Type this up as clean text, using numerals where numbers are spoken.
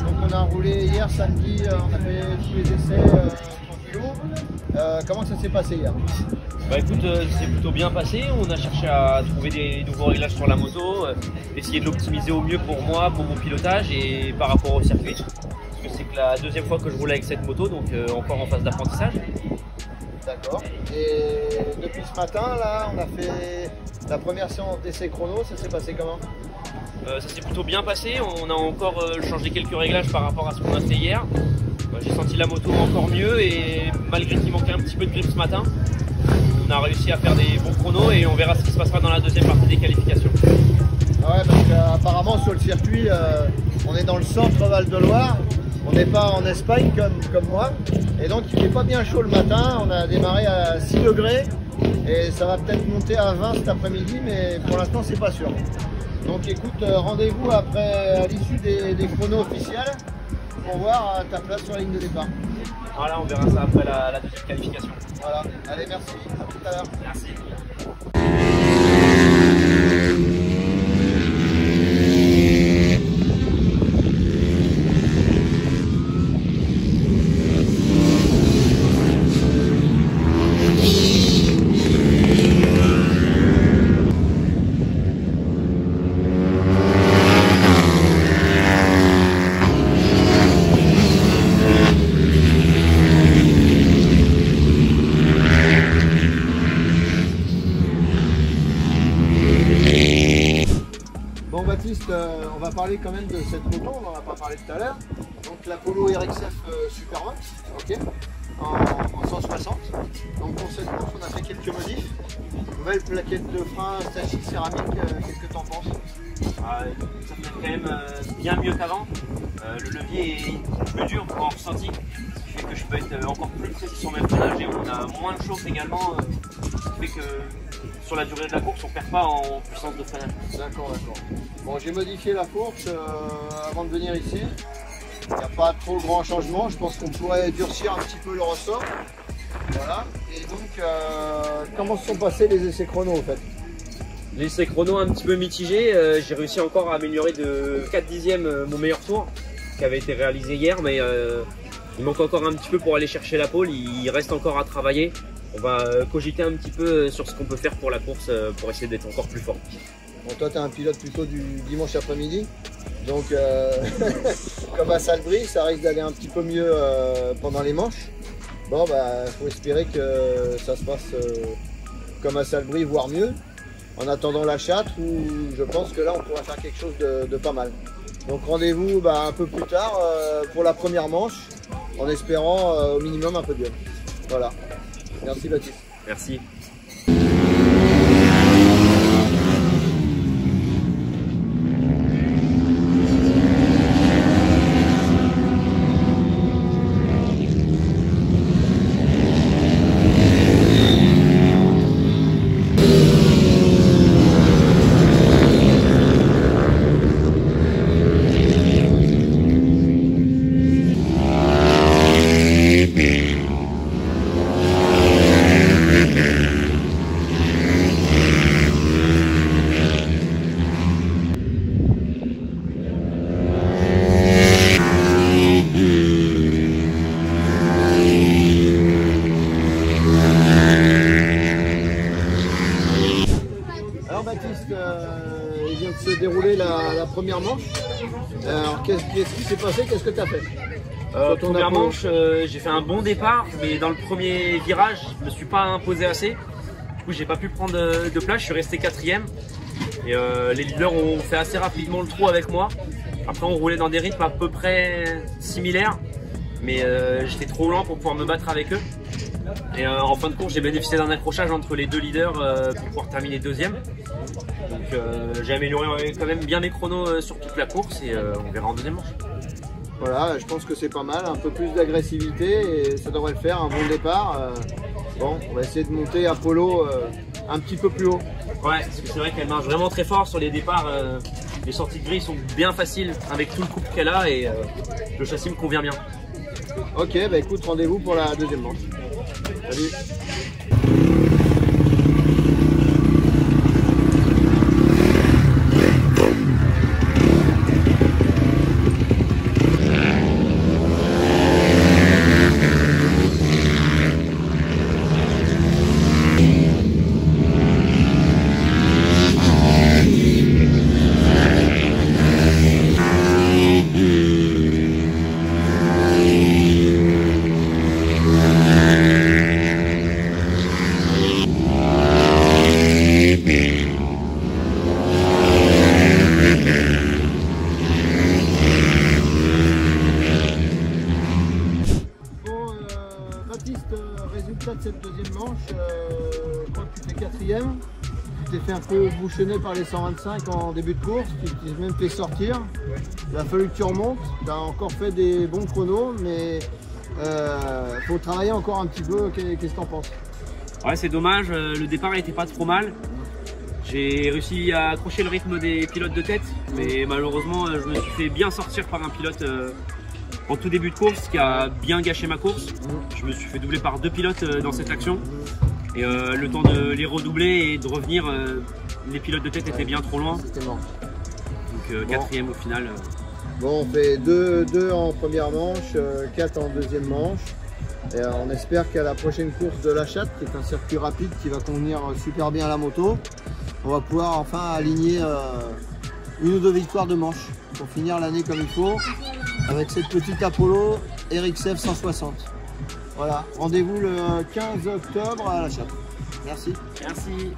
Donc on a roulé hier samedi, on a fait tous les essais tranquillou. Comment ça s'est passé hier? Bah écoute, c'est plutôt bien passé. On a cherché à trouver des nouveaux réglages sur la moto, essayer de l'optimiser au mieux pour moi, pour mon pilotage et par rapport au circuit. Parce que c'est que la deuxième fois que je roule avec cette moto, donc encore en phase d'apprentissage. D'accord. Et depuis ce matin, là, on a fait la première séance d'essai chrono. Ça s'est passé comment? Ça s'est plutôt bien passé. On a encore changé quelques réglages par rapport à ce qu'on a fait hier. J'ai senti la moto encore mieux et malgré qu'il manquait un petit peu de grip ce matin, on a réussi à faire des bons chronos et on verra ce qui se passera dans la deuxième partie des qualifications. Ouais, parce qu'apparemment sur le circuit, on est dans le centre Val-de-Loire, on n'est pas en Espagne comme moi, et donc il n'est pas bien chaud le matin. On a démarré à 6 degrés et ça va peut-être monter à 20 cet après-midi, mais pour l'instant c'est pas sûr. Donc écoute, rendez-vous après à l'issue des chronos officiels pour voir ta place sur la ligne de départ. Voilà, on verra ça après la deuxième qualification. Voilà, allez, merci, à tout à l'heure. Merci. Bon Baptiste, on va parler quand même de cette moto, on n'en a pas parlé tout à l'heure. Donc la Polo RXF Supermax, ok, en 160. Donc pour cette course, on a fait quelques modifs. Nouvelle plaquette de frein Sachi céramique, qu'est-ce que tu en penses? Ça fait quand même bien mieux qu'avant. Le levier est plus dur en ressenti, ce qui fait que je peux être encore plus précis sur mes freinages et on a moins de chauffe également, ce qui fait que sur la durée de la course on ne perd pas en puissance de freinage. D'accord, d'accord. Bon, j'ai modifié la fourche avant de venir ici. Il n'y a pas trop grand changement. Je pense qu'on pourrait durcir un petit peu le ressort. Voilà. Et donc, comment se sont passés les essais chrono en fait? Les essais chrono un petit peu mitigés. J'ai réussi encore à améliorer de 4 dixièmes mon meilleur tour qui avait été réalisé hier, mais il manque encore un petit peu pour aller chercher la pole. Il reste encore à travailler. On va cogiter un petit peu sur ce qu'on peut faire pour la course pour essayer d'être encore plus fort. Bon, toi, tu es un pilote plutôt du dimanche après-midi. Donc, comme à Salbris, ça risque d'aller un petit peu mieux pendant les manches. Bon, bah, faut espérer que ça se passe comme à Salbris, voire mieux. En attendant la Châtre, où je pense que là, on pourra faire quelque chose de pas mal. Donc, rendez-vous un peu plus tard pour la première manche, en espérant au minimum un peu de gueule. Voilà. Merci Baptiste. Merci. Il vient de se dérouler la première manche. Alors qu'est-ce qui s'est passé? Qu'est-ce que tu as fait? Première manche, j'ai fait un bon départ, mais dans le premier virage, je ne me suis pas imposé assez. Du coup, j'ai pas pu prendre de place, je suis resté quatrième. Et les leaders ont fait assez rapidement le trou avec moi. Après, on roulait dans des rythmes à peu près similaires, mais j'étais trop lent pour pouvoir me battre avec eux. Et en fin de course, j'ai bénéficié d'un accrochage entre les deux leaders pour pouvoir terminer deuxième. Donc j'ai amélioré quand même bien mes chronos sur toute la course et on verra en deuxième manche. Voilà, je pense que c'est pas mal, un peu plus d'agressivité et ça devrait le faire, un bon départ. Bon, on va essayer de monter Apollo un petit peu plus haut. Ouais, parce que c'est vrai qu'elle marche vraiment très fort sur les départs. Les sorties de grille sont bien faciles avec tout le couple qu'elle a et le châssis me convient bien. Ok, bah écoute, rendez-vous pour la deuxième manche. Salut. cette deuxième manche, je crois que tu fais quatrième. Tu t'es fait un peu bouchonner par les 125 en début de course, tu t'es même fait sortir. Il a fallu que tu remontes, tu as encore fait des bons chronos, mais faut travailler encore un petit peu. Qu'est-ce que tu en penses? Ouais, c'est dommage, le départ n'était pas trop mal. J'ai réussi à accrocher le rythme des pilotes de tête, mais malheureusement je me suis fait bien sortir par un pilote en tout début de course qui a bien gâché ma course. Je me suis fait doubler par 2 pilotes dans cette action. Et le temps de les redoubler et de revenir, les pilotes de tête étaient bien trop loin. C'était mort. Donc quatrième au final. Bon, on fait 2 en première manche, 4 en deuxième manche. Et on espère qu'à la prochaine course de La Chatte, qui est un circuit rapide qui va convenir super bien à la moto, on va pouvoir enfin aligner 1 ou 2 victoires de manche pour finir l'année comme il faut avec cette petite Apollo RXF 160. Voilà, rendez-vous le 15 octobre à La Chatte. Merci. Merci.